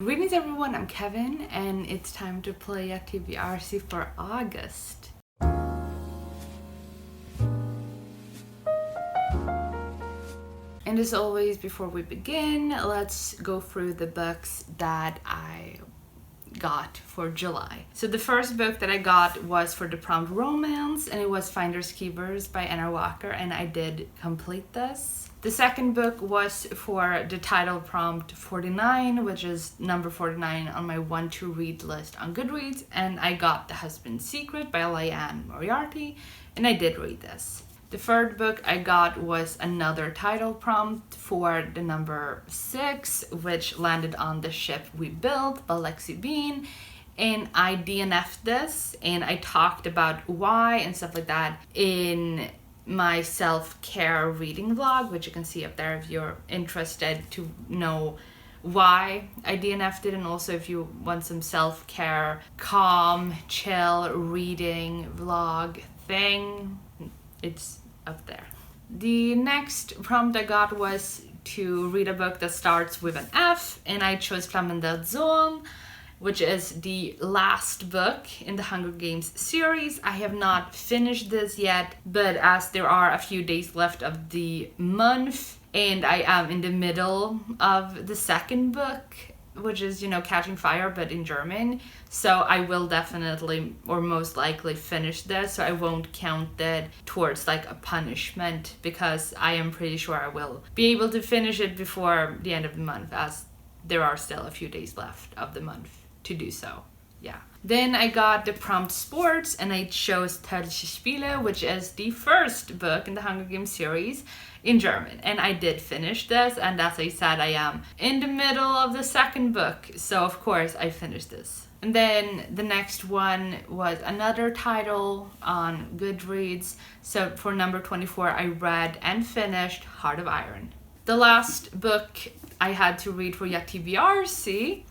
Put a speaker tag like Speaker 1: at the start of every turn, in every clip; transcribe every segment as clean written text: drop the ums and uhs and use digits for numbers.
Speaker 1: Greetings everyone, I'm Kevin and it's time to play YaTBRzy for August. And as always, before we begin, let's go through the books that I got for July. So the first book that I got was for the prompt romance, and it was Finders Keepers by Anna Walker, and I did complete this. The second book was for the title prompt 49, which is number 49 on my want to read list on Goodreads, and I got The Husband's Secret by Liane Moriarty, and I did read this. The third book I got was another title prompt for the number 6, which landed on The Ship We Built by Lexi Bean. And I DNF'd this, and I talked about why and stuff like that in my self-care reading vlog, which you can see up there if you're interested to know why I DNF'd it, and also if you want some self-care, calm, chill reading vlog thing. It's up there. The next prompt I got was to read a book that starts with an F, and I chose Flammen der Zone, which is the last book in the Hunger Games series. I have not finished this yet, but as there are a few days left of the month, and I am in the middle of the second book, which is, Catching Fire, but in German. So I will definitely, or most likely, finish this. So I won't count that towards like a punishment, because I am pretty sure I will be able to finish it before the end of the month, as there are still a few days left of the month to do so. Yeah. Then I got the prompt sports, and I chose Tödliche Spiele, which is the first book in the Hunger Games series in German. And I did finish this, and as I said, I am in the middle of the second book. So of course I finished this. And then the next one was another title on Goodreads. So for number 24, I read and finished Heart of Iron. The last book I had to read for YaTBRzy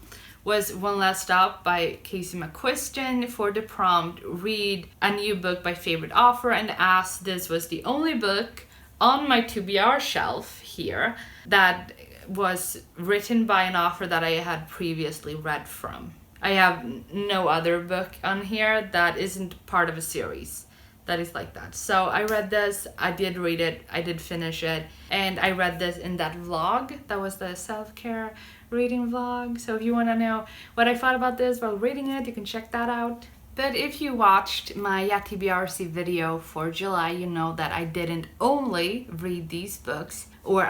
Speaker 1: was One Last Stop by Casey McQuiston for the prompt read a new book by favorite author, and as this was the only book on my TBR shelf here that was written by an author that I had previously read from. I have no other book on here that isn't part of a series that is like that. So I read this, I did read it, I did finish it, and I read this in that vlog. That was the self-care reading vlog. So if you want to know what I thought about this while reading it, you can check that out. But if you watched my YaTBRzy video for July, you know that I didn't only read these books, or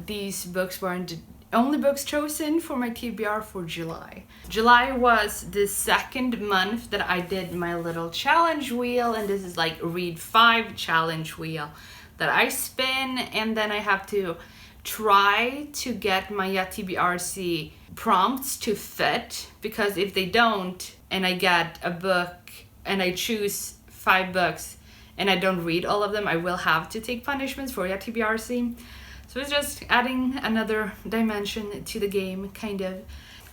Speaker 1: these books weren't the only books chosen for my TBR for July. July was the second month that I did my little challenge wheel, and this is like read 5 challenge wheel that I spin, and then I have to try to get my YaTBRzy prompts to fit, because if they don't, and I get a book and I choose 5 books and I don't read all of them, I will have to take punishments for YaTBRzy. So it's just adding another dimension to the game, kind of.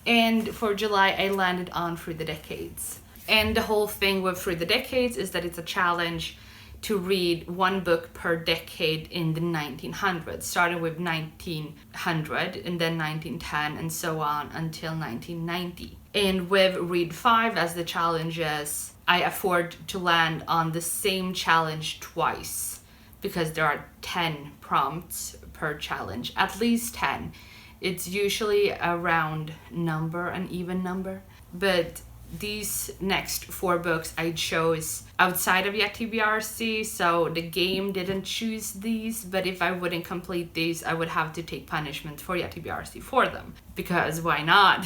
Speaker 1: And for July, I landed on Through the Decades. And the whole thing with Through the Decades is that it's a challenge to read 1 book per decade in the 1900s, starting with 1900 and then 1910 and so on until 1990. And with read 5 as the challenges, I afford to land on the same challenge twice, because there are 10 prompts per challenge, at least 10. It's usually a round number, an even number, but these next 4 books I chose outside of YaTBRzy, so the game didn't choose these, but if I wouldn't complete these, I would have to take punishment for YaTBRzy for them, because why not?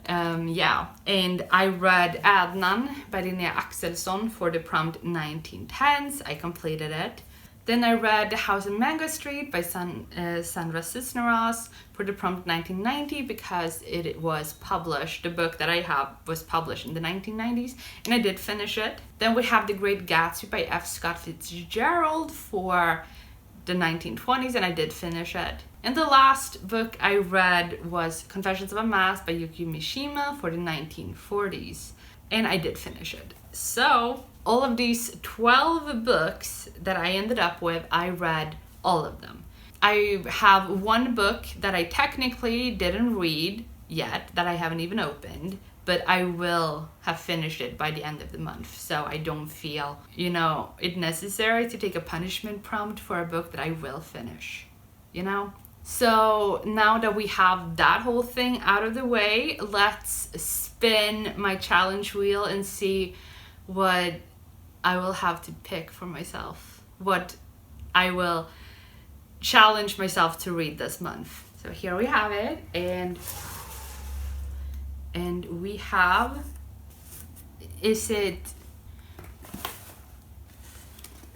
Speaker 1: Yeah. And I read Adnan by Linnea Axelsson for the prompt 1910s. I completed it. Then I read The House on Mango Street by Sandra Cisneros for the prompt 1990, because it was published, the book that I have was published in the 1990s, and I did finish it. Then we have The Great Gatsby by F. Scott Fitzgerald for the 1920s, and I did finish it. And the last book I read was Confessions of a Mask by Yuki Mishima for the 1940s, and I did finish it. So all of these 12 books that I ended up with, I read all of them. I have 1 book that I technically didn't read, yet that I haven't even opened, but I will have finished it by the end of the month. So I don't feel, you know, it necessary to take a punishment prompt for a book that I will finish, you know? So now that we have that whole thing out of the way, let's spin my challenge wheel and see what I will have to pick for myself, what I will challenge myself to read this month. So here we have it, and we have, is it,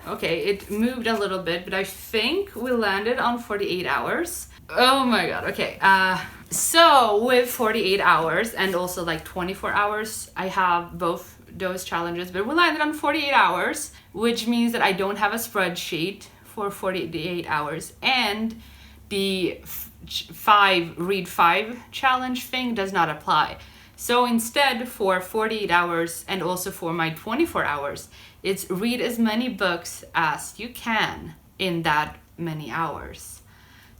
Speaker 1: okay, it moved a little bit, but I think we landed on 48 hours. Oh my god, okay. So with 48 hours and also like 24 hours, I have both those challenges, but we landed on 48 hours, which means that I don't have a spreadsheet for 48 hours, and the read 5 challenge thing does not apply. So instead, for 48 hours and also for my 24 hours, it's read as many books as you can in that many hours.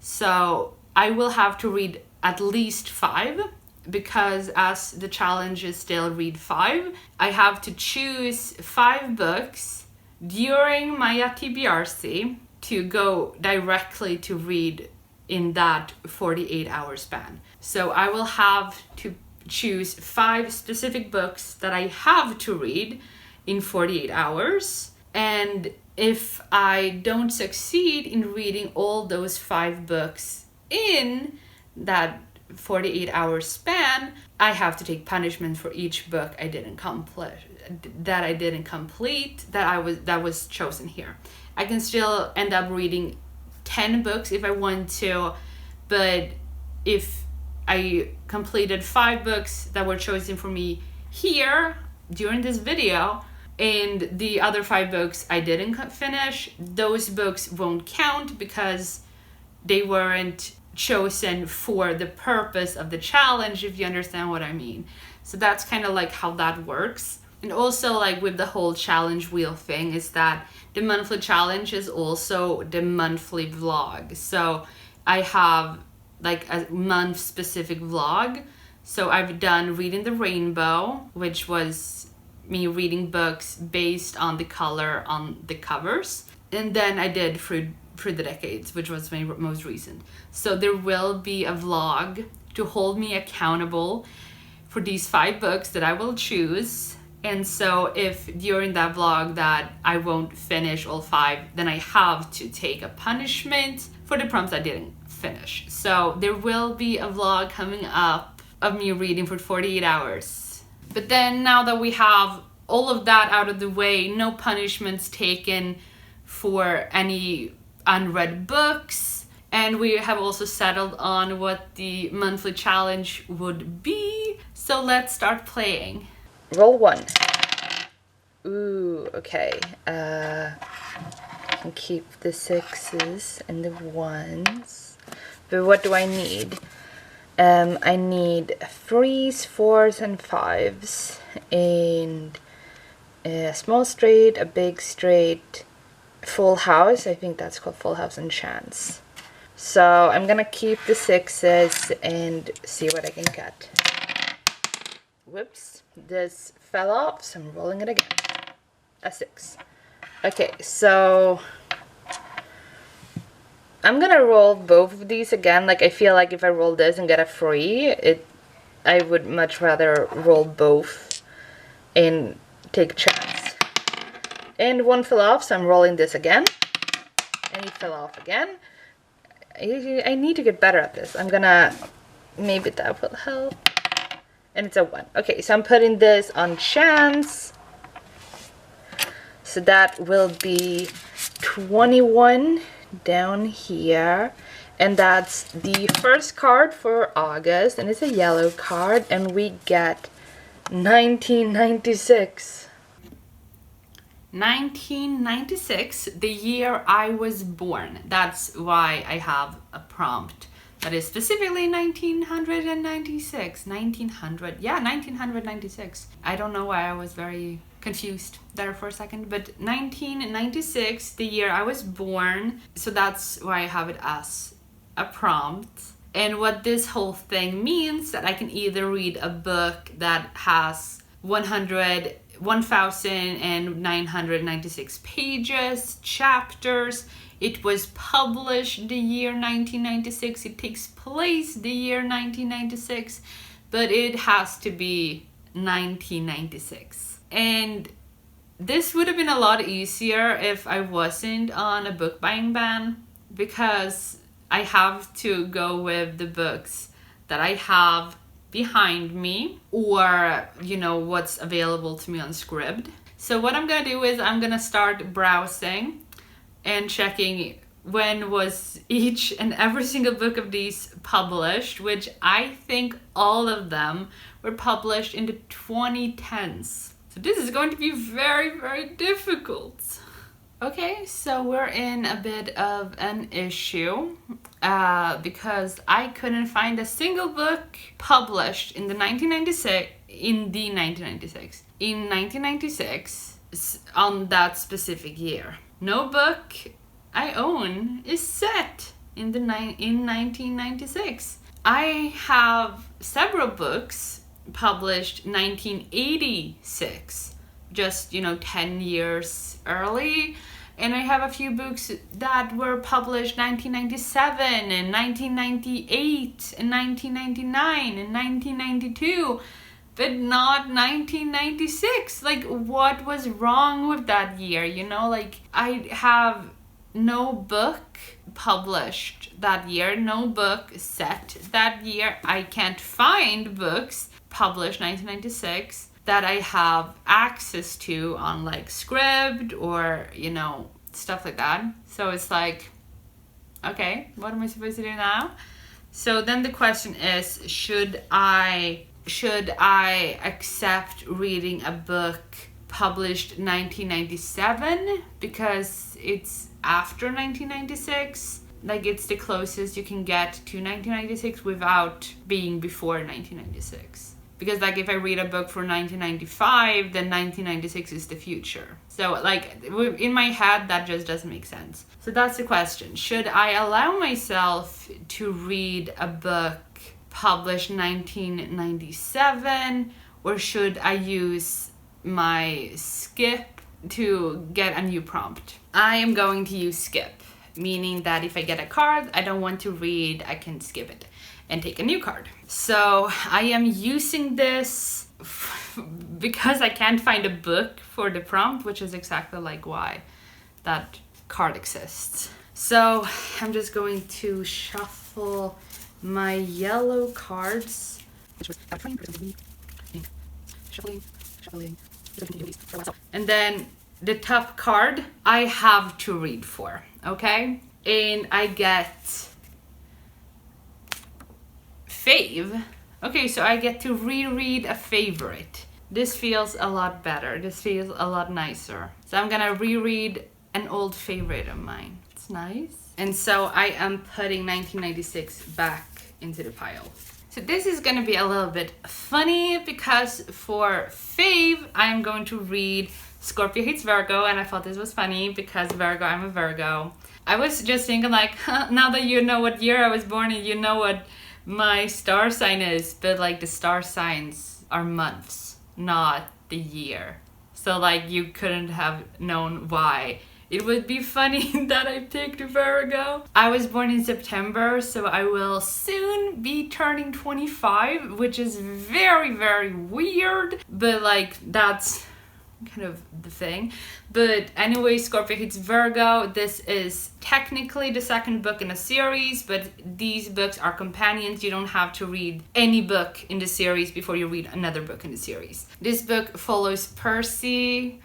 Speaker 1: So I will have to read at least 5, because as the challenge is still read 5, I have to choose 5 books during my YaTBRzy to go directly to read in that 48 hour span. So I will have to choose 5 specific books that I have to read in 48 hours. And if I don't succeed in reading all those 5 books in that 48 hour span, I have to take punishment for each book I didn't complete, that was chosen here. I can still end up reading 10 books if I want to, but if I completed 5 books that were chosen for me here during this video, and the other 5 books I didn't finish, those books won't count because they weren't chosen for the purpose of the challenge, if you understand what I mean. So that's kind of like how that works. And also, like with the whole challenge wheel thing, is that the monthly challenge is also the monthly vlog. So I have like a month specific vlog. So I've done Reading the Rainbow, which was me reading books based on the color on the covers. And then I did Through the Decades, which was my most recent. So there will be a vlog to hold me accountable for these 5 books that I will choose. And so if during that vlog that I won't finish all 5, then I have to take a punishment for the prompts I didn't finish. So there will be a vlog coming up of me reading for 48 hours. But then now that we have all of that out of the way, no punishments taken for any unread books, and we have also settled on what the monthly challenge would be. So let's start playing. Roll 1. Ooh, okay. I can keep the 6s and the 1s. But what do I need? I need 3s, 4s, and 5s. And a small straight, a big straight, full house. I think that's called full house, and chance. So I'm gonna keep the 6s and see what I can get. Whoops, this fell off, so I'm rolling it again. A 6. Okay, so I'm gonna roll both of these again. Like, I feel like if I roll this and get a 3, I would much rather roll both and take a chance. And 1 fell off, so I'm rolling this again. And he fell off again. I need to get better at this. Maybe that will help. And it's a 1. Okay, so I'm putting this on chance. So that will be 21 down here. And that's the first card for August. And it's a yellow card. And we get 1996. 1996, the year I was born. That's why I have a prompt that is specifically 1996. 1996. I don't know why I was very confused there for a second, but 1996, the year I was born. So that's why I have it as a prompt. And what this whole thing means, that I can either read a book that has 1,996 pages, chapters. It was published the year 1996. It takes place the year 1996, but it has to be 1996. And this would have been a lot easier if I wasn't on a book buying ban, because I have to go with the books that I have behind me, or what's available to me on Scribd. So what I'm gonna do is I'm gonna start browsing and checking when was each and every single book of these published, which I think all of them were published in the 2010s. So this is going to be very, very difficult. Okay, so we're in a bit of an issue because I couldn't find a single book published in 1996 on that specific year. No book I own is set in 1996. I have several books published 1986, just 10 years early, and I have a few books that were published 1997 and 1998 and 1999 and 1992, but not 1996. Like, what was wrong with that year? I have no book published that year, no book set that year. I can't find books published 1996 that I have access to on like Scribd or stuff like that. So it's like, okay, what am I supposed to do now? So then the question is, should I accept reading a book published 1997 because it's after 1996? Like, it's the closest you can get to 1996 without being before 1996. Because like, if I read a book for 1995, then 1996 is the future. So like, in my head, that just doesn't make sense. So that's the question. Should I allow myself to read a book published 1997, or should I use my skip to get a new prompt? I am going to use skip, meaning that if I get a card I don't want to read, I can skip it and take a new card. So I am using this because I can't find a book for the prompt, which is exactly like why that card exists. So I'm just going to shuffle my yellow cards. And then the top card I have to read for, okay? And I get fave. Okay, so I get to reread a favorite. This feels a lot better. This feels a lot nicer. So I'm gonna reread an old favorite of mine. It's nice. And so I am putting 1996 back into the pile. So this is gonna be a little bit funny because for fave, I'm going to read Scorpio Hates Virgo, and I thought this was funny because I'm a Virgo. I was just thinking like, now that you know what year I was born and you know what my star sign is, but like the star signs are months, not the year. So like, you couldn't have known why. It would be funny that I picked Virgo. I was born in September, so I will soon be turning 25, which is very, very weird, but like, that's kind of the thing. But anyway, Scorpio Hates Virgo. This is technically the second book in a series, but these books are companions. You don't have to read any book in the series before you read another book in the series. This book follows Percy,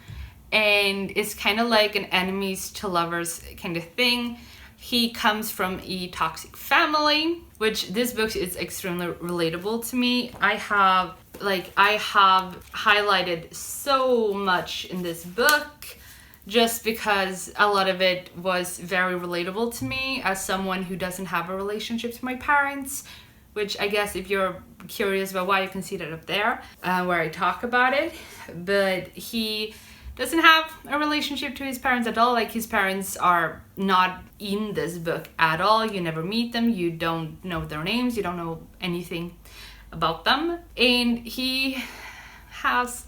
Speaker 1: and it's kind of like an enemies to lovers kind of thing. He comes from a toxic family, which this book is extremely relatable to me. I have highlighted so much in this book just because a lot of it was very relatable to me as someone who doesn't have a relationship to my parents, which I guess if you're curious about why, you can see that up there where I talk about it. But he doesn't have a relationship to his parents at all. Like, his parents are not in this book at all. You never meet them, you don't know their names, you don't know anything about them. And he has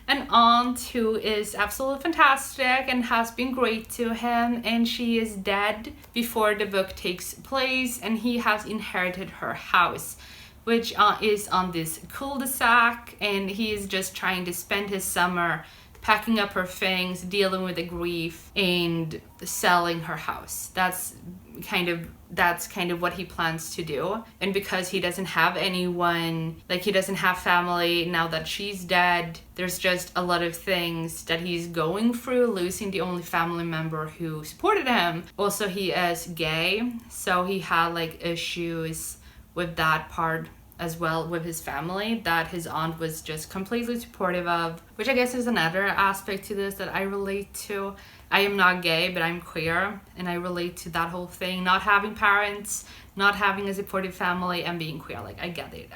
Speaker 1: an aunt who is absolutely fantastic and has been great to him, and she is dead before the book takes place, and he has inherited her house, which is on this cul-de-sac, and he is just trying to spend his summer packing up her things, dealing with the grief, and selling her house. That's kind of what he plans to do. And because he doesn't have anyone, like, he doesn't have family now that she's dead, there's just a lot of things that he's going through, losing the only family member who supported him. Also, he is gay, so he had like issues with that part as well with his family that his aunt was just completely supportive of, which I guess is another aspect to this that I relate to. I am not gay, but I'm queer, and I relate to that whole thing, not having parents, not having a supportive family, and being queer. Like, I get it,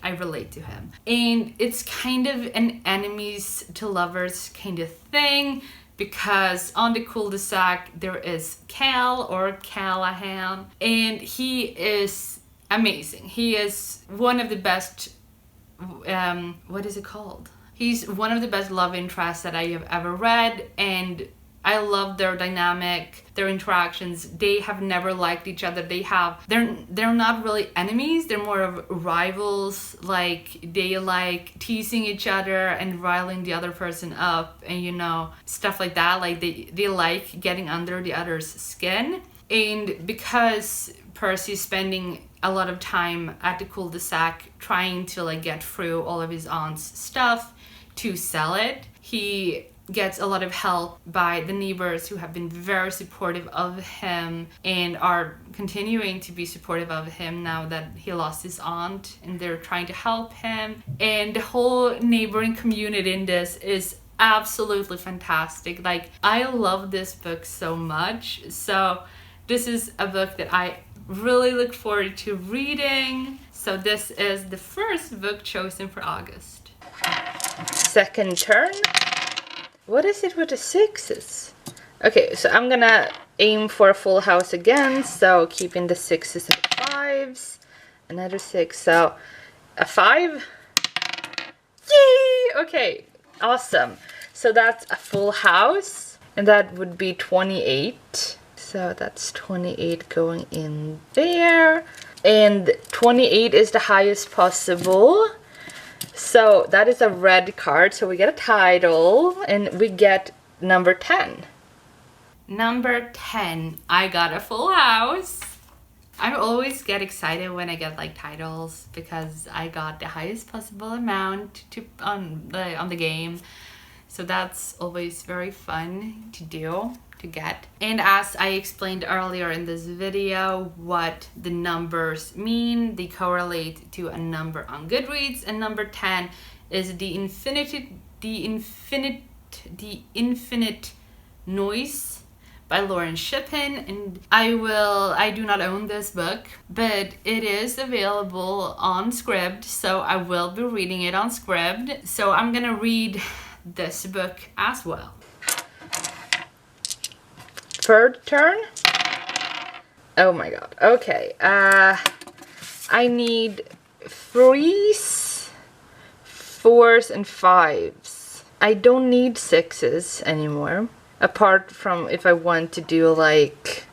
Speaker 1: I relate to him. And it's kind of an enemies to lovers kind of thing, because on the cul-de-sac there is Cal, or Callahan, and he is amazing. He is one of the best, what is it called? He's one of the best love interests that I have ever read, and I love their dynamic, their interactions. They have never liked each other. They're not really enemies. They're more of rivals. Like, they like teasing each other and riling the other person up, and stuff like that. Like, they like getting under the other's skin. And because Percy's spending a lot of time at the cul-de-sac trying to like get through all of his aunt's stuff to sell it, he gets a lot of help by the neighbors who have been very supportive of him and are continuing to be supportive of him now that he lost his aunt, and they're trying to help him. And the whole neighboring community in this is absolutely fantastic. Like, I love this book so much. So this is a book that I really look forward to reading. So this is the first book chosen for August. Second turn. What is it with the sixes? Okay, so I'm gonna aim for a full house again, so keeping the sixes and fives. Another six, so a 5. Yay! Okay, awesome. So that's a full house, and that would be 28. So that's 28 going in there. And 28 is the highest possible. So that is a red card. So we get a title, and we get number 10. Number 10, I got a full house. I always get excited when I get like titles because I got the highest possible amount on the game. So that's always very fun to do, to get. And as I explained earlier in this video, what the numbers mean, they correlate to a number on Goodreads, and number 10 is the infinite noise by Lauren Shippen. And I do not own this book, but it is available on Scribd, so I will be reading it on Scribd. So I'm gonna read this book as well. Third turn. Oh my god. Okay. I need 3s, 4s, and 5s. I don't need 6s anymore. Apart from if I want to do like,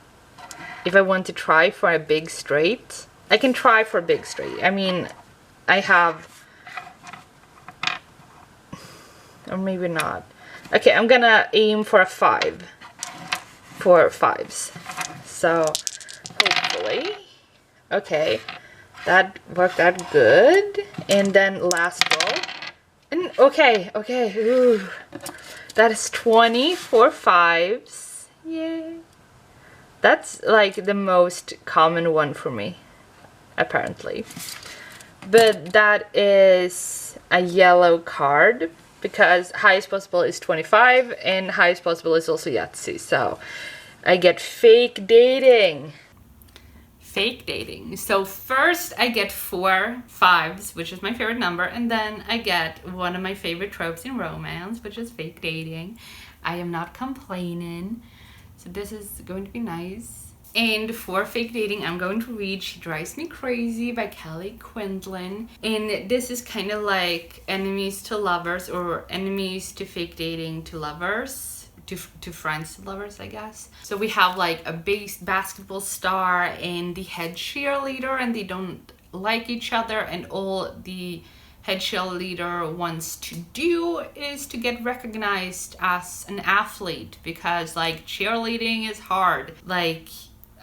Speaker 1: if I want to try for a big straight. I can try for a big straight. I mean, I have, or maybe not. Okay, I'm gonna aim for a 5. For 5s. So hopefully. Okay, that worked out good. And then last roll. And okay. Ooh. That is 20 for 5s. Yay. That's like the most common one for me, apparently. But that is a yellow card, because highest possible is 25 and highest possible is also Yahtzee. So I get fake dating. fake dating. So first I get 4 5s, which is my favorite number, and then I get one of my favorite tropes in romance, which is fake dating. I am not complaining, so this is going to be nice. And for fake dating, I'm going to read She Drives Me Crazy by Kelly Quinlan. And this is kind of like enemies to lovers, or enemies to fake dating to lovers. To friends to lovers, I guess. So we have like a basketball star and the head cheerleader, and they don't like each other, and all the head cheerleader wants to do is to get recognized as an athlete, because like cheerleading is hard. Like,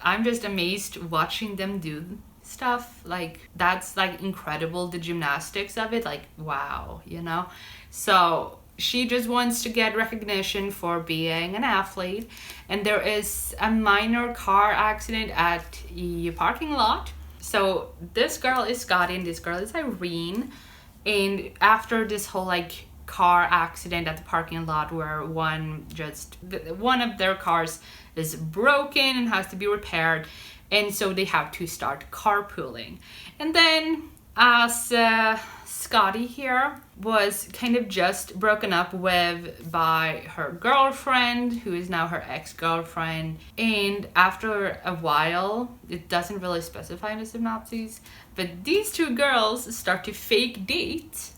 Speaker 1: I'm just amazed watching them do stuff. Like, that's like incredible, the gymnastics of it, like wow, you know. So she just wants to get recognition for being an athlete, and there is a minor car accident at a parking lot. So this girl is Scotty and this girl is Irene, and after this whole like car accident at the parking lot where one of their cars is broken and has to be repaired, and so they have to start carpooling. And then as Scotty here was kind of just broken up with by her girlfriend, who is now her ex-girlfriend, and after a while, it doesn't really specify in the synopsis, but these two girls start to fake date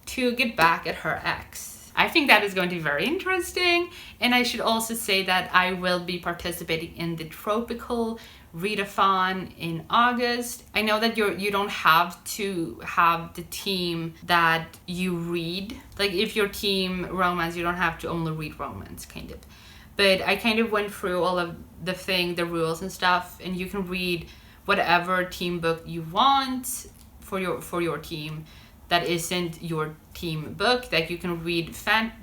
Speaker 1: to get back at her ex. I think that is going to be very interesting, and I should also say that I will be participating in the Trope-ical Readathon in August. I know that you don't have to have the team that you read. Like, if your team romance, you don't have to only read romance, kind of. But I kind of went through all of the rules and stuff, and you can read whatever team book you want for your team that isn't your team book. Like, you can read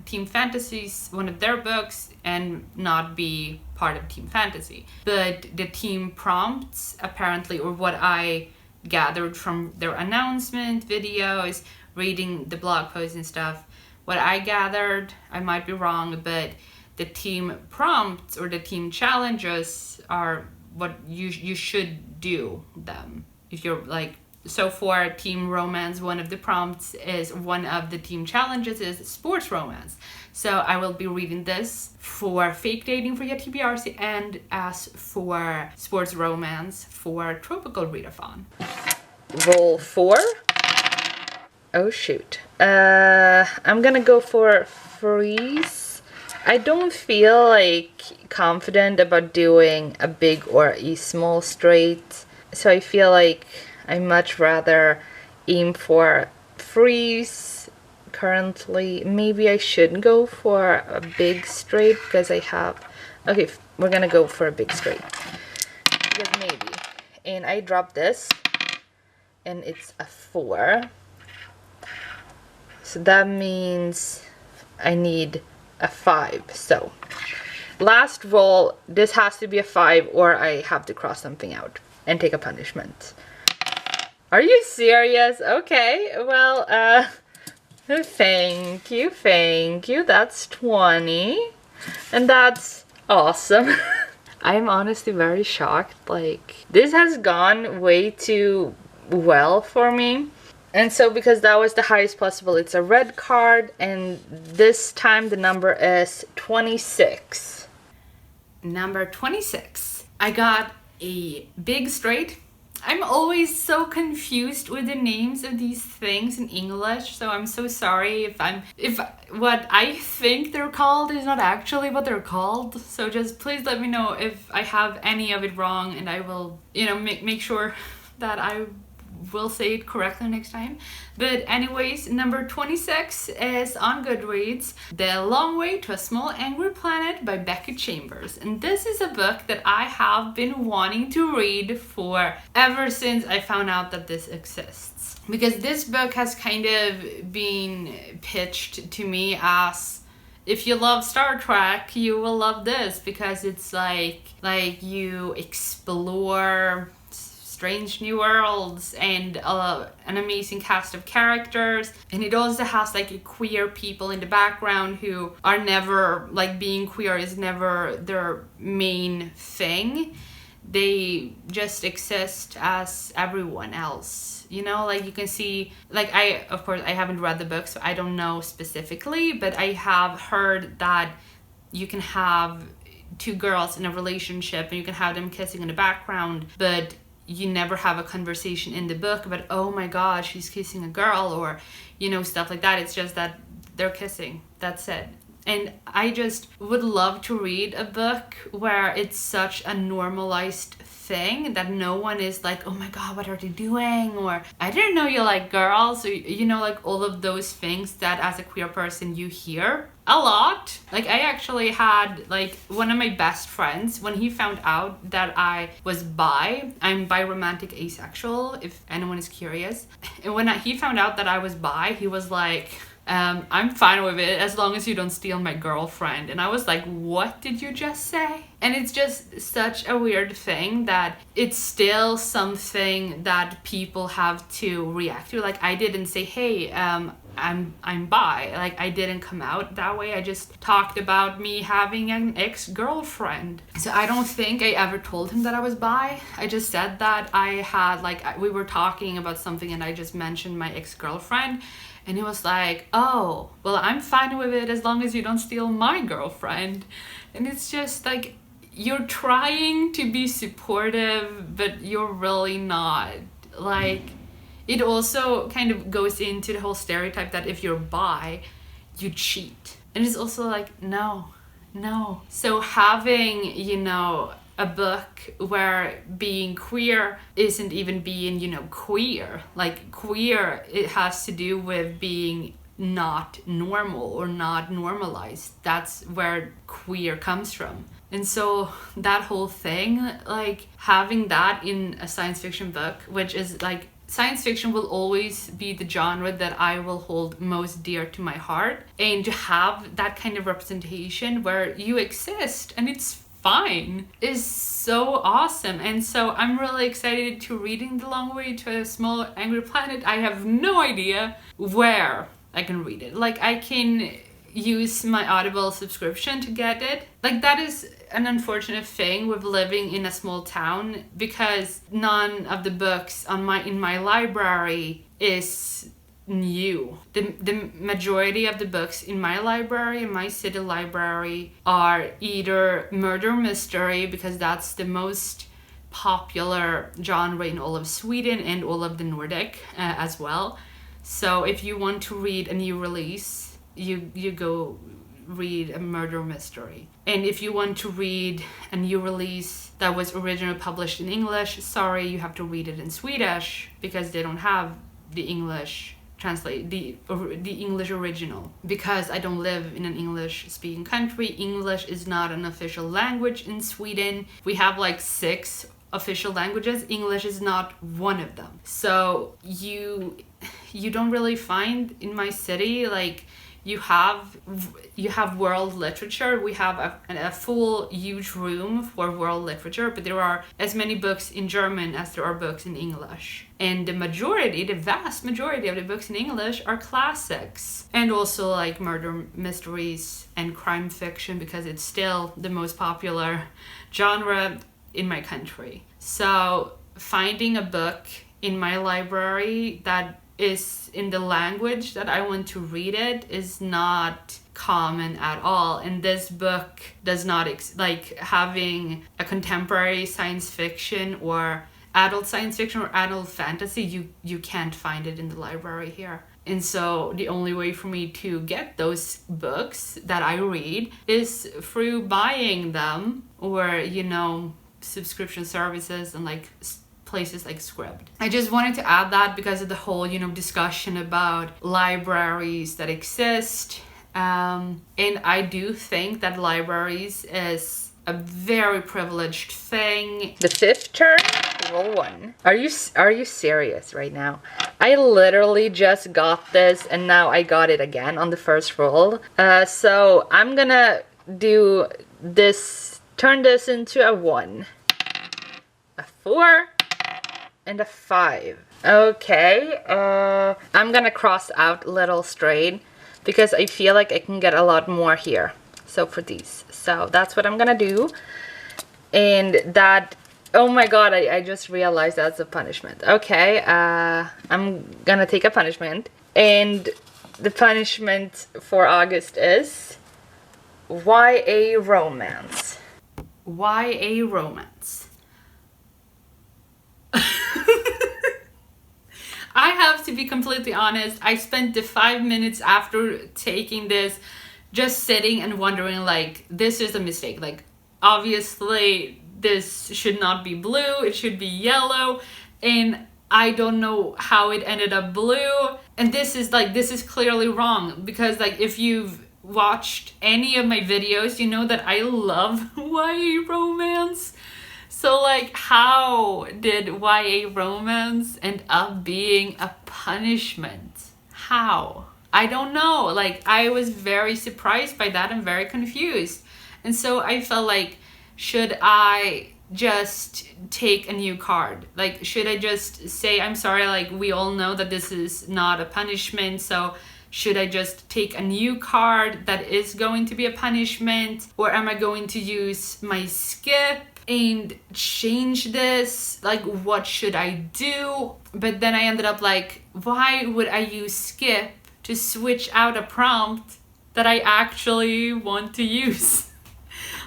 Speaker 1: Team Fantasy's one of their books and not be part of Team Fantasy. But the team prompts, apparently, or what I gathered from their announcement videos, reading the blog posts and stuff, what I gathered, I might be wrong, but the team prompts or the team challenges are what you should do them. If you're like, so for team romance, one of the prompts is, one of the team challenges is sports romance. So I will be reading this for fake dating for YaTBRzy, and as for sports romance for Trope-ical Readathon. Roll 4. Oh shoot. I'm gonna go for freeze. I don't feel like confident about doing a big or a small straight, so I feel like I much rather aim for freeze currently. Maybe I should go for a big straight because I have... Okay, we're gonna go for a big straight. Because maybe. And I dropped this, and it's a 4. So that means I need a 5. So last roll, this has to be a 5 or I have to cross something out and take a punishment. Are you serious? Okay, well, thank you. That's 20. And that's awesome. I'm honestly very shocked. Like, this has gone way too well for me. And so because that was the highest possible, it's a red card. And this time the number is 26. Number 26. I got a big straight. I'm always so confused with the names of these things in English, so I'm so sorry if what I think they're called is not actually what they're called. So just please let me know if I have any of it wrong, and I will, make sure that I will say it correctly next time. But anyways, number 26 is on Goodreads, The Long Way to a Small Angry Planet by Becky Chambers. And this is a book that I have been wanting to read for ever since I found out that this exists. Because this book has kind of been pitched to me as, if you love Star Trek, you will love this, because it's like you explore strange new worlds and an amazing cast of characters, and it also has like queer people in the background who are never, like, being queer is never their main thing. they just exist as everyone else, you know? Like, you can see, like, of course I haven't read the book, so I don't know specifically, but I have heard that you can have two girls in a relationship and you can have them kissing in the background, but you never have a conversation in the book about, oh my god, she's kissing a girl, or, you know, stuff like that. It's just that they're kissing, that's it. And I just would love to read a book where it's such a normalized thing that no one is like, oh my god, what are they doing? Or, I didn't know you like girls. Or, you know, like all of those things that as a queer person you hear a lot. Like, I actually had, like, one of my best friends, when he found out that I was bi, I'm bi-romantic asexual, if anyone is curious. And when he found out that I was bi, he was like, I'm fine with it as long as you don't steal my girlfriend. And I was like, what did you just say? And it's just such a weird thing that it's still something that people have to react to. Like, I didn't say, hey, I'm bi. Like, I didn't come out that way. I just talked about me having an ex-girlfriend. So I don't think I ever told him that I was bi. I just said that I had, like, we were talking about something and I just mentioned my ex-girlfriend. And he was like, oh, well, I'm fine with it as long as you don't steal my girlfriend. And it's just like, you're trying to be supportive, but you're really not. Like, it also kind of goes into the whole stereotype that if you're bi, you cheat. And it's also like, no. So having, you know, a book where being queer isn't even being, you know, queer. Like, queer, it has to do with being not normal or not normalized. That's where queer comes from. And so that whole thing, like, having that in a science fiction book, which is like, science fiction will always be the genre that I will hold most dear to my heart. And to have that kind of representation where you exist and it's fine is so awesome. And so I'm really excited to reading The Long Way to a Small Angry Planet. I have no idea where I can read it. Like, I can use my Audible subscription to get it. Like, that is an unfortunate thing with living in a small town, because none of the books in my library is new. The majority of the books in my library, in my city library, are either murder mystery, because that's the most popular genre in all of Sweden and all of the Nordic as well. So if you want to read a new release, you go read a murder mystery. And if you want to read a new release that was originally published in English, sorry, you have to read it in Swedish, because they don't have the English translate, the English original. Because I don't live in an English speaking country, English is not an official language in Sweden. We have like 6 official languages. English is not one of them. So you don't really find in my city, like, you have world literature. We have a full huge room for world literature, but there are as many books in German as there are books in English. And the vast majority of the books in English are classics. And also like murder mysteries and crime fiction, because it's still the most popular genre in my country. So finding a book in my library that is in the language that I want to read it is not common at all. And this book does not like having a contemporary science fiction or adult science fiction or adult fantasy, you can't find it in the library here. And so the only way for me to get those books that I read is through buying them, or, you know, subscription services and like places like Scribd. I just wanted to add that because of the whole, you know, discussion about libraries that exist. And I do think that libraries is a very privileged thing. The 5th turn, roll 1. Are you serious right now? I literally just got this and now I got it again on the first roll. So I'm gonna do this, turn this into a 1, a 4, and a 5. Okay, I'm gonna cross out little straight because I feel like I can get a lot more here. So for these, so that's what I'm gonna do. And that Oh my god, I just realized that's a punishment. Okay, I'm gonna take a punishment. And the punishment for August is YA romance. YA romance. I have to be completely honest, I spent the 5 minutes after taking this just sitting and wondering, like, this is a mistake. Like, obviously this should not be blue, it should be yellow, and I don't know how it ended up blue. And this is clearly wrong, because like if you've watched any of my videos, you know that I love YA romance. So like, how did YA romance end up being a punishment? How? I don't know. Like, I was very surprised by that and very confused. And so I felt like, should I just take a new card? Like, should I just say, I'm sorry, like, we all know that this is not a punishment, so should I just take a new card that is going to be a punishment? Or am I going to use my skip and change this? Like, what should I do? But then I ended up like, why would I use skip to switch out a prompt that I actually want to use?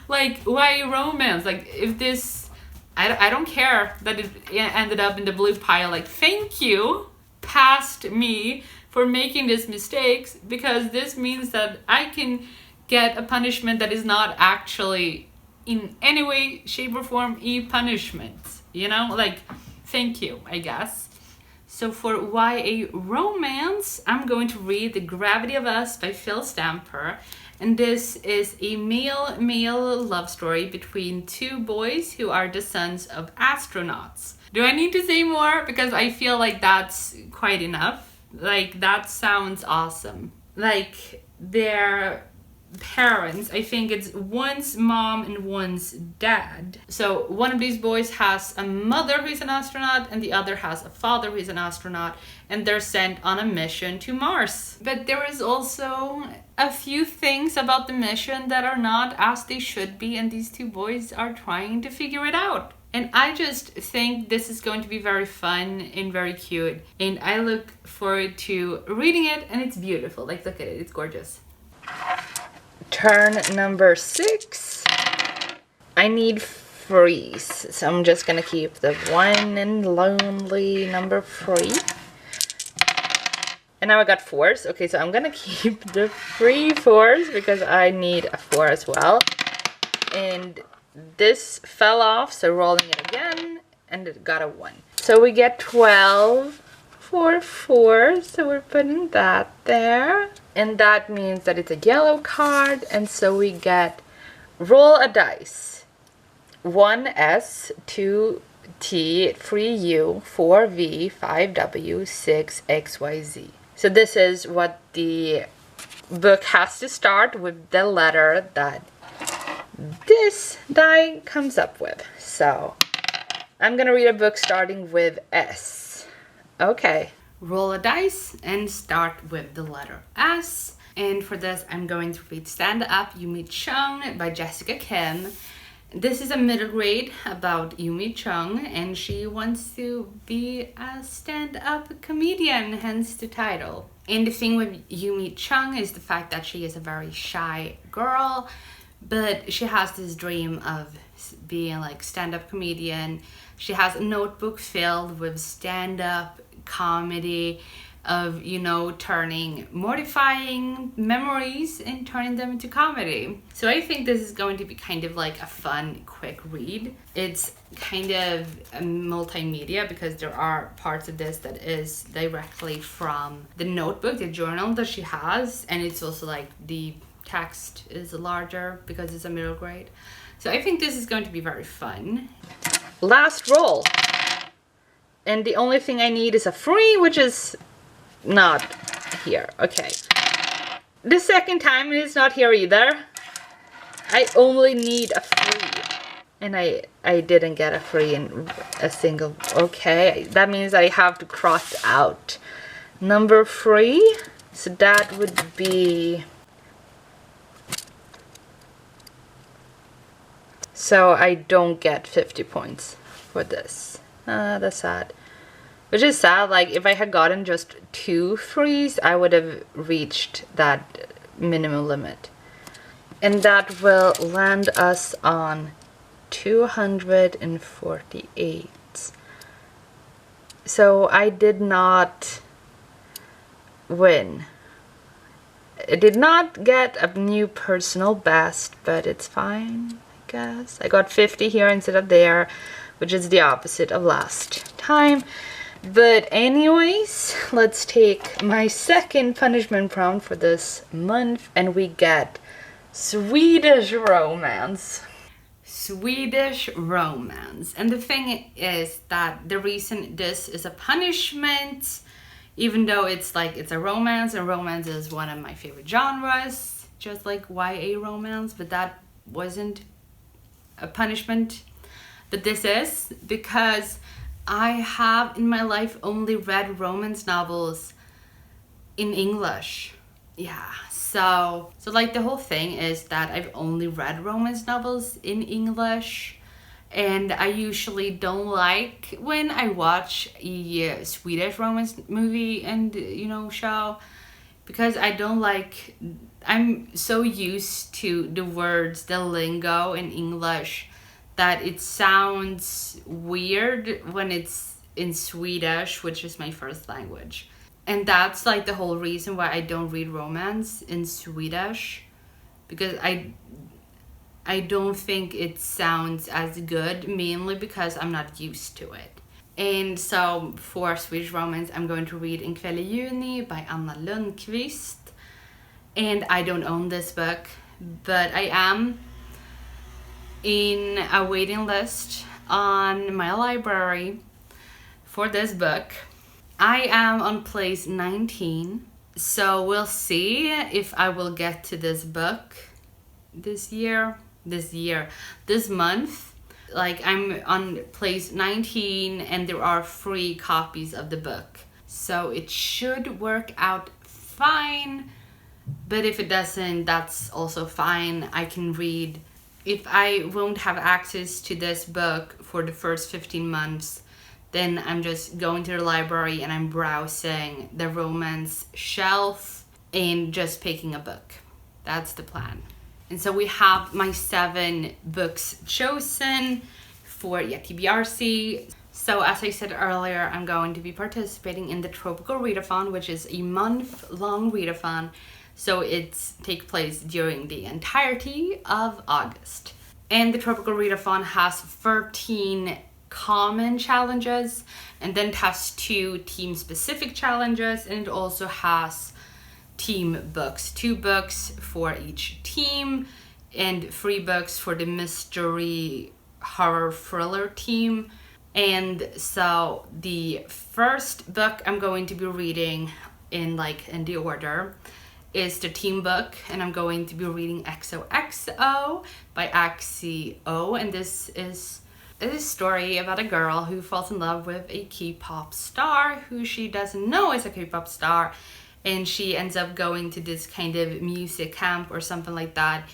Speaker 1: Like, why romance? Like, if this, I don't care that it ended up in the blue pile. Like, thank you, past me, for making these mistakes, because this means that I can get a punishment that is not actually in any way, shape, or form a punishment. You know, like, thank you, I guess. So for YA romance, I'm going to read The Gravity of Us by Phil Stamper. And this is a male-male love story between two boys who are the sons of astronauts. Do I need to say more? Because I feel like that's quite enough. Like, that sounds awesome. Like, their parents, I think it's one's mom and one's dad. So one of these boys has a mother who's an astronaut and the other has a father who's an astronaut, and they're sent on a mission to Mars. But there is also a few things about the mission that are not as they should be, and these two boys are trying to figure it out. And I just think this is going to be very fun and very cute, and I look forward to reading it. And it's beautiful. Like, look at it, it's gorgeous. Turn number 6. I need freeze, so I'm just gonna keep the one and lonely number 3. And now I got 4s. Okay, so I'm gonna keep the 3 4s because I need a 4 as well. And this fell off, so rolling it again, and it got a 1. So we get 12 for 4, so we're putting that there. And that means that it's a yellow card, and so we get roll a dice. 1S, 2T, 3U, 4V, 5W, 6XYZ. So this is what the book has to start with, the letter that this die comes up with. So I'm gonna read a book starting with S. Okay. Roll a dice and start with the letter S. And for this, I'm going to read Stand Up Yumi Chung by Jessica Kim. This is a middle grade about Yumi Chung, and she wants to be a stand-up comedian, hence the title. And the thing with Yumi Chung is the fact that she is a very shy girl, but she has this dream of being like stand-up comedian. She has a notebook filled with stand-up comedy of, you know, turning mortifying memories and turning them into comedy. So I think this is going to be kind of like a fun, quick read. It's kind of a multimedia because there are parts of this that is directly from the notebook, the journal that she has, and it's also like the text is larger because it's a middle grade. So I think this is going to be very fun. Last roll. And the only thing I need is a 3, which is not here. Okay. The second time it's not here either. I only need a 3. And I didn't get a 3 in a single. Okay, that means I have to cross out number 3. So that would be... So I don't get 50 points. for this. That's sad. Which is sad, like if I had gotten just 2 threes, I would have reached that minimum limit. And that will land us on 248. So I did not win. I did not get a new personal best, but it's fine, I guess. I got 50 here instead of there, which is the opposite of last time. But anyways, let's take my second punishment prompt for this month, and we get Swedish romance. Swedish romance. And the thing is that the reason this is a punishment, even though it's a romance, and romance is one of my favorite genres, just like YA romance, but that wasn't a punishment. But this is because I have in my life only read romance novels in English. Yeah, so like the whole thing is that I've only read romance novels in English, and I usually don't like when I watch a Swedish romance movie and show, because I don't like, I'm so used to the words, the lingo in English, that it sounds weird when it's in Swedish, which is my first language. And that's like the whole reason why I don't read romance in Swedish, because I don't think it sounds as good, mainly because I'm not used to it. And so for Swedish romance, I'm going to read En kväll I juni by Anna Lundqvist. And I don't own this book, but I am in a waiting list on my library for this book. I am on place 19, so we'll see if I will get to this book this month. Like, I'm on place 19 and there are free copies of the book, so it should work out fine. But if it doesn't, that's also fine. I can read. If I won't have access to this book for the first 15 months, then I'm just going to the library and I'm browsing the romance shelf and just picking a book. That's the plan. And so we have my 7 books chosen for YaTBRzy. So as I said earlier, I'm going to be participating in the Trope-ical Readathon, which is a month-long readathon. So it's take place during the entirety of August. And the Trope-ical Readathon has 13 common challenges, and then it has 2 team-specific challenges, and it also has team books, 2 books for each team, and 3 books for the mystery horror thriller team. And so the first book I'm going to be reading in the order is the team book, and I'm going to be reading XOXO by YaTBRzy. And this is a story about a girl who falls in love with a K-pop star who she doesn't know is a K-pop star, and she ends up going to this kind of music camp or something like that,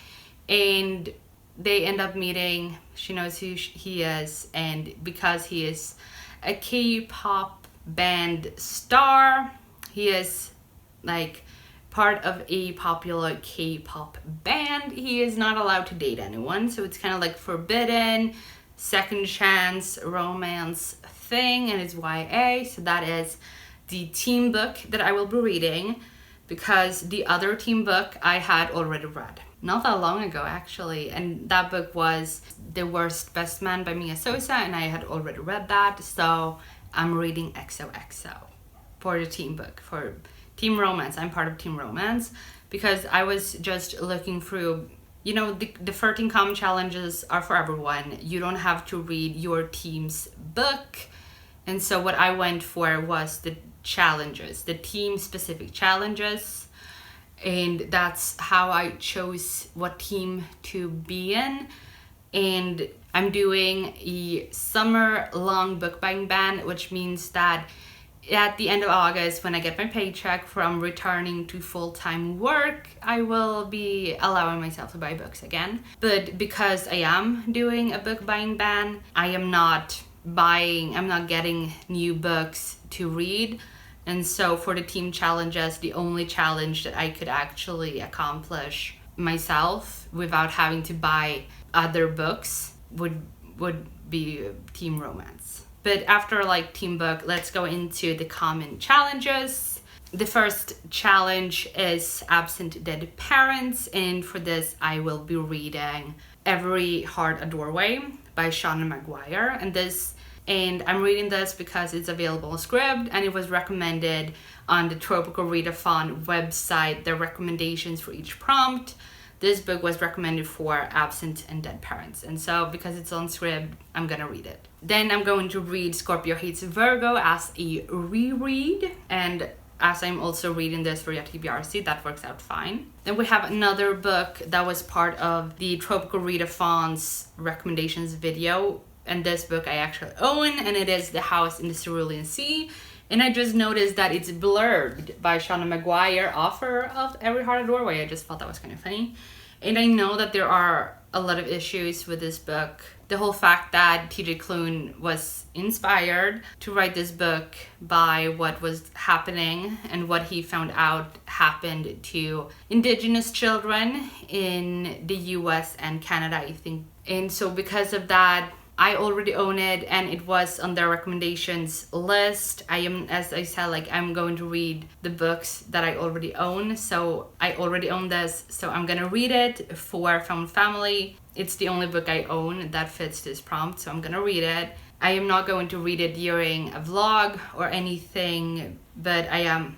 Speaker 1: and they end up meeting. She knows who he is, and because he is a K-pop band star, he is like part of a popular K-pop band, he is not allowed to date anyone. So it's kind of like forbidden second chance romance thing, and it's YA. So that is the team book that I will be reading, because the other team book I had already read not that long ago actually, and that book was The Worst Best Man by Mia Sosa, and I had already read that. So I'm reading XOXO for the team book, for team romance. I'm part of team romance because I was just looking through, the 13 common challenges are for everyone. You don't have to read your team's book. And so what I went for was the challenges, the team specific challenges. And that's how I chose what team to be in. And I'm doing a summer long book buying ban, which means that at the end of August, when I get my paycheck from returning to full-time work, I will be allowing myself to buy books again. But because I am doing a book buying ban, I am not I'm not getting new books to read. And so for the team challenges, the only challenge that I could actually accomplish myself without having to buy other books would be team romance. But after like team book, let's go into the common challenges. The first challenge is Absent Dead Parents, and for this I will be reading Every Heart a Doorway by Shauna Maguire. And I'm reading this because it's available on Scribd, and it was recommended on the Trope-ical Readathon website, the recommendations for each prompt. This book was recommended for absent and dead parents, and so because it's on Scribd, I'm gonna read it. Then I'm going to read Scorpio Hates Virgo as a reread, and as I'm also reading this for YaTBRzy, that works out fine. Then we have another book that was part of the Trope-ical Readathon's recommendations video, and this book I actually own, and it is The House in the Cerulean Sea. And I just noticed that it's blurred by Shauna Maguire, author of Every Heart a Doorway. I just thought that was kind of funny. And I know that there are a lot of issues with this book. The whole fact that TJ Klune was inspired to write this book by what was happening and what he found out happened to Indigenous children in the US and Canada, I think. And so because of that, I already own it, and it was on their recommendations list. I am, as I said, like I'm going to read the books that I already own. So I already own this, so I'm gonna read it for Found Family. It's the only book I own that fits this prompt, so I'm gonna read it. I am not going to read it during a vlog or anything, but I am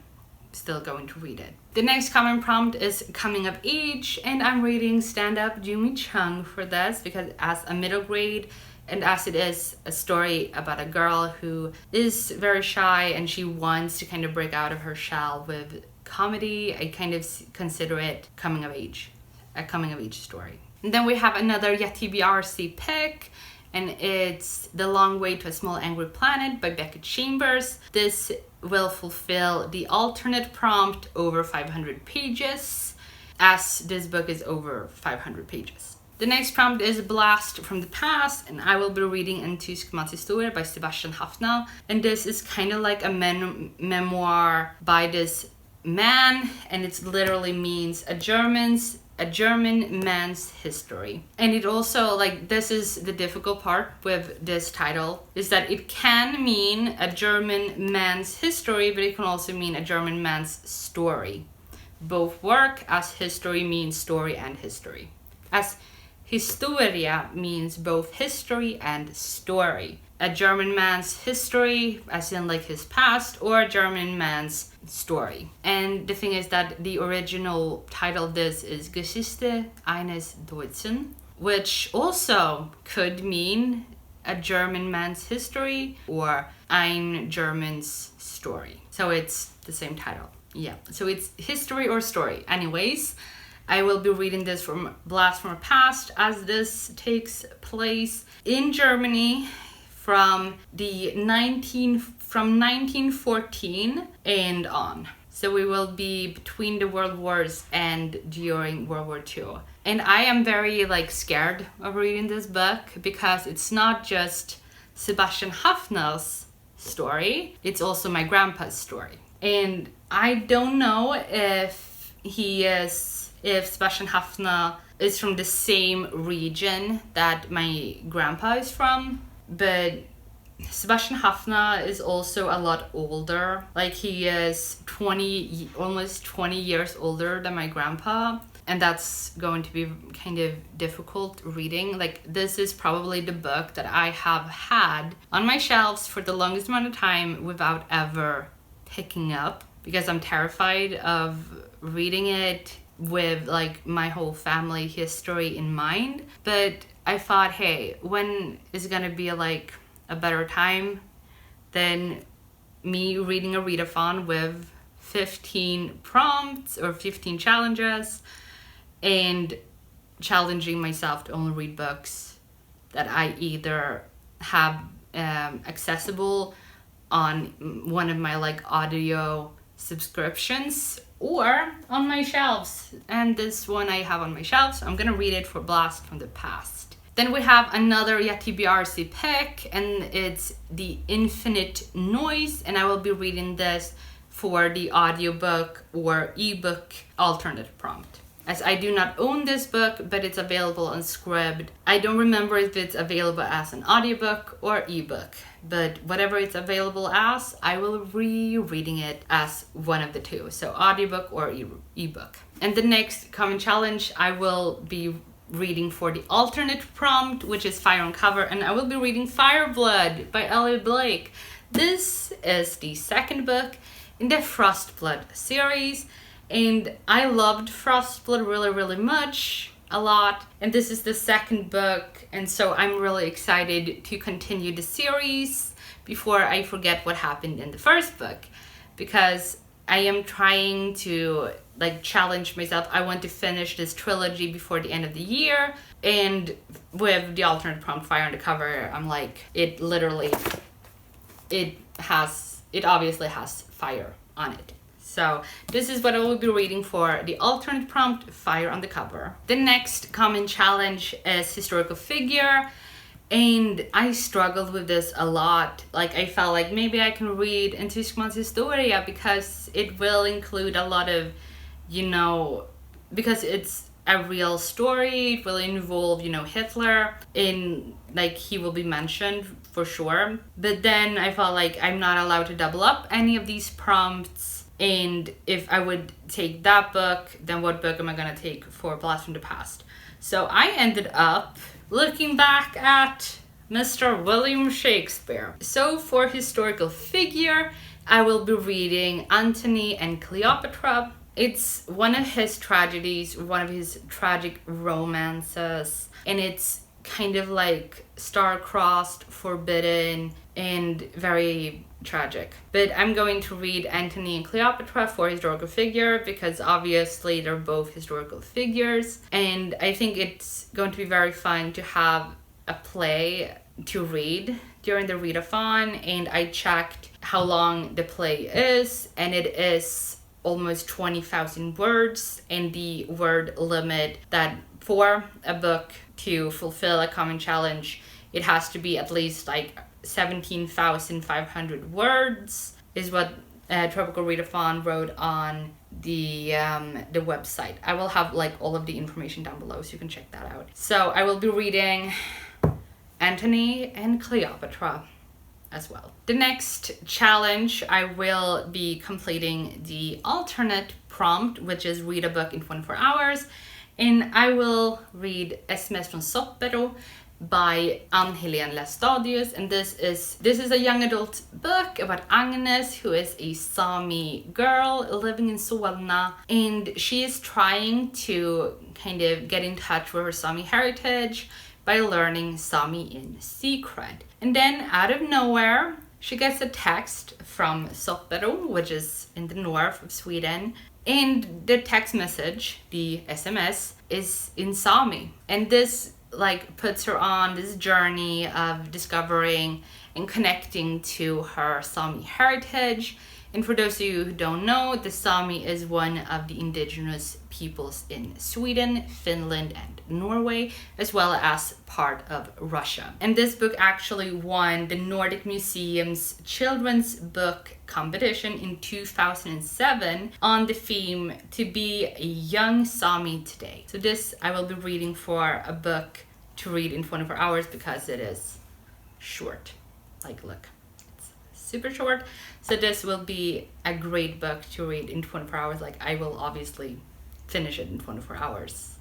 Speaker 1: still going to read it. The next common prompt is coming of age, and I'm reading Stand Up Jumi Chung for this because as a middle grade, and as it is a story about a girl who is very shy and she wants to kind of break out of her shell with comedy, I kind of consider it a coming of age story. And then we have another YaTBRzy pick, and it's The Long Way to a Small Angry Planet by Beckett Chambers. This will fulfill the alternate prompt over 500 pages, as this book is over 500 pages. The next prompt is Blast from the Past, and I will be reading En tysk mans historia by Sebastian Haffner. And this is kind of like a memoir by this man, and it literally means a German man's history. And it also, like, this is the difficult part with this title, is that it can mean a German man's history, but it can also mean a German man's story. Both work, as history means story and history. As Historia means both history and story. A German man's history, as in like his past, or a German man's story. And the thing is that the original title of this is Geschichte eines Deutschen, which also could mean a German man's history or ein German's story. So it's the same title. Yeah, so it's history or story. Anyways, I will be reading this from Blast from the Past, as this takes place in Germany from 1914 and on. So we will be between the World Wars and during World War II. And I am very scared of reading this book because it's not just Sebastian Haffner's story, it's also my grandpa's story. And I don't know if Sebastian Haffner is from the same region that my grandpa is from, but Sebastian Haffner is also a lot older. Like, he is almost 20 years older than my grandpa, and that's going to be kind of difficult reading. Like, this is probably the book that I have had on my shelves for the longest amount of time without ever picking up, because I'm terrified of reading it with my whole family history in mind. But I thought, hey, when is gonna be a better time than me reading a readathon with 15 prompts or 15 challenges and challenging myself to only read books that I either have accessible on one of my audio subscriptions or on my shelves. And this one I have on my shelves, so I'm gonna read it for Blast from the Past. Then we have another YaTBRzy pick, and it's The Infinite Noise, and I will be reading this for the audiobook or ebook alternate prompt. As I do not own this book, but it's available on Scribd. I don't remember if it's available as an audiobook or ebook, but whatever it's available as, I will be reading it as one of the two, so audiobook or ebook. And the next common challenge I will be reading for the alternate prompt, which is Fire on Cover, and I will be reading Fireblood by Ellie Blake. This is the second book in the Frostblood series, and I loved Frostblood really much, a lot, and this is the second book, and so I'm really excited to continue the series before I forget what happened in the first book, because I am trying to challenge myself. I want to finish this trilogy before the end of the year, and with the alternate prompt Fire on the Cover, I'm like, it obviously has fire on it. So this is what I will be reading for the alternate prompt, Fire on the Cover. The next common challenge is historical figure, and I struggled with this a lot. I felt like maybe I can read En Tyskmans historia because it will include a lot of, because it's a real story, it will involve, Hitler, in he will be mentioned for sure. But then I felt like I'm not allowed to double up any of these prompts. And if I would take that book, then what book am I gonna take for Blast from the Past? So I ended up looking back at Mr. William Shakespeare. So for historical figure, I will be reading Antony and Cleopatra. It's one of his tragedies, one of his tragic romances, and it's kind of star-crossed, forbidden, and very tragic. But I'm going to read Antony and Cleopatra for historical figure because obviously they're both historical figures, and I think it's going to be very fun to have a play to read during the readathon, and I checked how long the play is, and it is almost 20,000 words, and the word limit that for a book to fulfill a common challenge, it has to be at least 17,500 words is what Trope-ical Readathon wrote on the website. I will have all of the information down below so you can check that out. So I will be reading Antony and Cleopatra as well. The next challenge, I will be completing the alternate prompt, which is read a book in 24 hours, and I will read SMS från Soppero by Ann-Helén Lestadius, and this is a young adult book about Agnes, who is a Sami girl living in Solna, and she is trying to kind of get in touch with her Sami heritage by learning Sami in secret. And then out of nowhere, she gets a text from Soppero, which is in the north of Sweden, and the text message, the SMS, is in Sami, and this puts her on this journey of discovering and connecting to her Sami heritage. And for those of you who don't know, the Sami is one of the indigenous peoples in Sweden, Finland, and Norway, as well as part of Russia. And this book actually won the Nordic Museum's children's book competition in 2007 on the theme to be a young Sami today. So this I will be reading for a book to read in 24 hours because it is short. Look, it's super short. So this will be a great book to read in 24 hours. I will obviously finish it in 24 hours.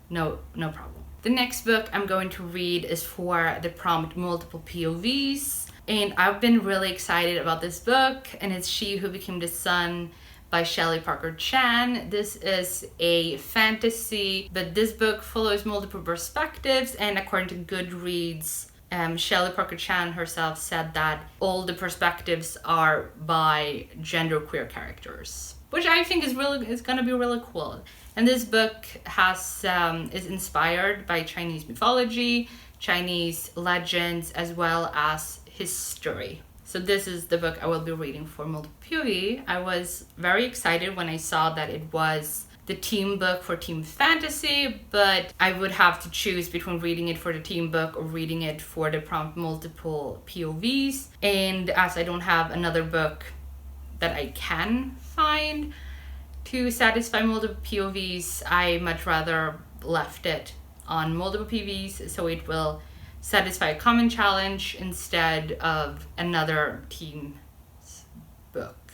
Speaker 1: No problem. The next book I'm going to read is for the prompt Multiple POVs. And I've been really excited about this book, and it's She Who Became the Sun by Shelley Parker Chan. This is a fantasy, but this book follows multiple perspectives, and according to Goodreads, Shelley Parker Chan herself said that all the perspectives are by genderqueer characters, which I think is going to be really cool. And this book is inspired by Chinese mythology, Chinese legends, as well as history. So this is the book I will be reading for Multiple POV. I was very excited when I saw that it was the team book for team fantasy, but I would have to choose between reading it for the team book or reading it for the prompt multiple POVs. And as I don't have another book that I can find to satisfy multiple POVs, I much rather left it on multiple POVs so it will satisfy a common challenge instead of another team's book,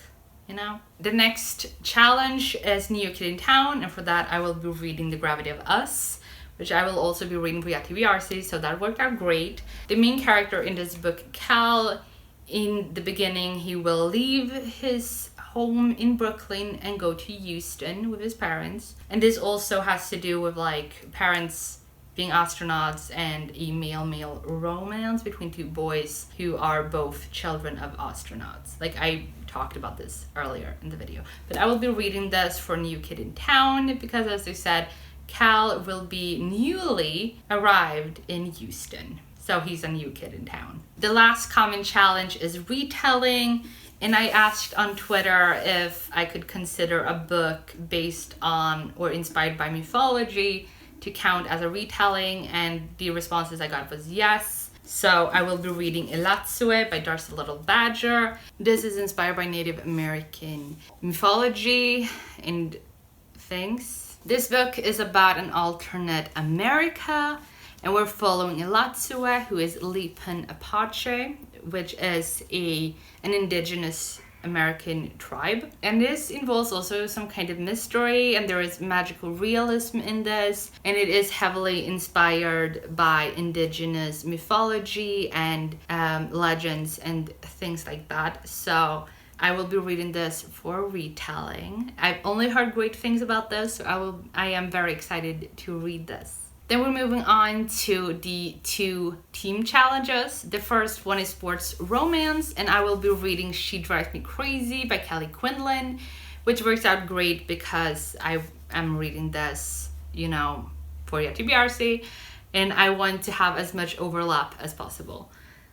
Speaker 1: you know? The next challenge is New Kid in Town, and for that I will be reading The Gravity of Us, which I will also be reading for YaTBRzy, so that worked out great. The main character in this book, Cal, in the beginning he will leave his home in Brooklyn and go to Houston with his parents, and this also has to do with like parents being astronauts and a male romance between two boys who are both children of astronauts. Like I talked about this earlier in the video, but I will be reading this for New Kid in Town because, as I said, Cal will be newly arrived in Houston, so he's a new kid in town. The last common challenge is retelling, and I asked on Twitter if I could consider a book based on or inspired by mythology to count as a retelling, and the responses I got was yes. So I will be reading yatzy by Darcy Little Badger. This is inspired by Native American mythology and things. This book is about an alternate America, and we're following yatzy, who is Lipan Apache, which is an indigenous American tribe. And this involves also some kind of mystery, and there is magical realism in this, and it is heavily inspired by indigenous mythology and legends and things like that. So I will be reading this for retelling. I've only heard great things about this, so I am very excited to read this. Then we're moving on to the two team challenges. The first one is sports romance, and I will be reading She Drives Me Crazy by Kelly Quinlan, which works out great because I am reading this, you know, for YaTBRzy, and I want to have as much overlap as possible.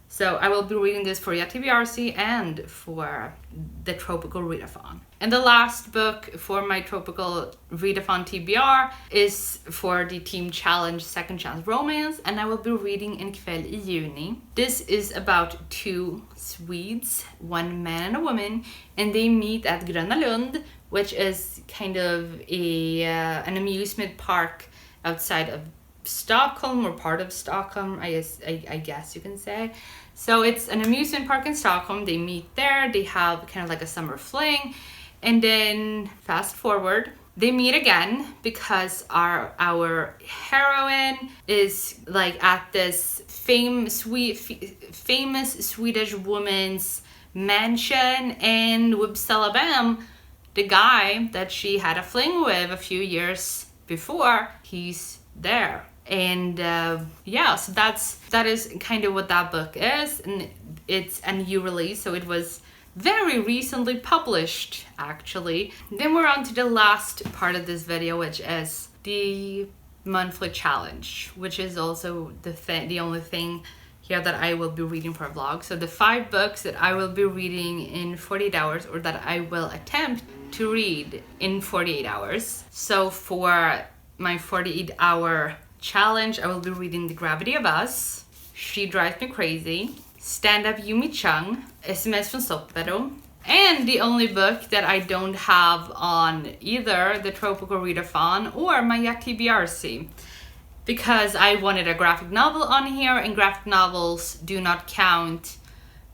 Speaker 1: So I will be reading this for YaTBRzy and for the Trope-ical Readathon. And the last book for my Trope-ical Readathon TBR is for the Team Challenge Second Chance Romance, and I will be reading En kväll i juni. This is about two Swedes, one man and a woman, and they meet at Gröna Lund, which is kind of an amusement park outside of Stockholm, or part of Stockholm, I guess you can say. So it's an amusement park in Stockholm. They meet there, they have kind of like a summer fling, and then fast forward, they meet again because our heroine is like at this famous Swedish woman's mansion, and whoopsala bam, the guy that she had a fling with a few years before, he's there. And yeah, so that is kind of what that book is, and it's a new release, so it was very recently published actually. Then we're on to the last part of this video, which is the monthly challenge, which is also the only thing here that I will be reading for a vlog. So the 5 books that I will be reading in 48 hours, or that I will attempt to read in 48 hours. So for my 48-hour challenge, I will be reading The Gravity of Us, She Drives Me Crazy, Stand Up Yumi Chung, SMS från Stockholm, and the only book that I don't have on either the Trope-ical Readathon or my YaTBRzy, because I wanted a graphic novel on here, and graphic novels do not count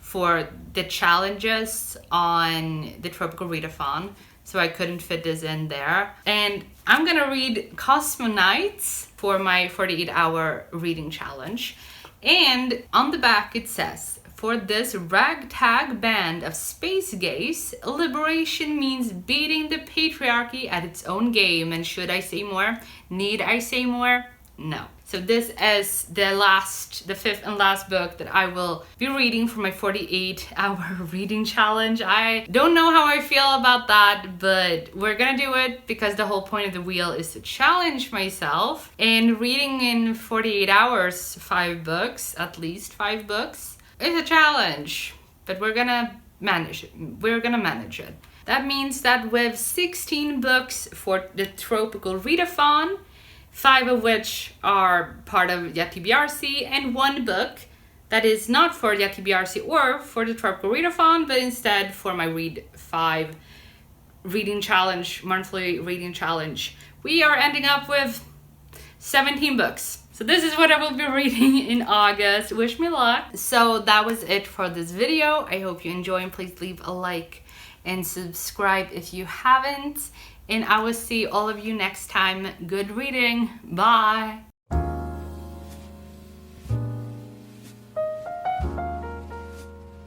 Speaker 1: for the challenges on the Trope-ical Readathon, so I couldn't fit this in there. And I'm gonna read Cosmonauts for my 48-hour reading challenge. And on the back it says, for this ragtag band of space gays, liberation means beating the patriarchy at its own game. And should I say more? Need I say more? No. So this is the fifth and last book that I will be reading for my 48-hour reading challenge. I don't know how I feel about that, but we're gonna do it because the whole point of the wheel is to challenge myself. And reading in 48 hours, 5 books, at least 5 books, is a challenge, but we're gonna manage it. We're gonna manage it. That means that with 16 books for the Trope-ical Readathon, 5 of which are part of YaTBRzy, and 1 book that is not for YaTBRzy or for the Trope-ical Readathon, but instead for my Read 5 reading challenge, monthly reading challenge. We are ending up with 17 books. So this is what I will be reading in August. Wish me luck. So that was it for this video. I hope you enjoy, and please leave a like and subscribe if you haven't. And I will see all of you next time. Good reading. Bye.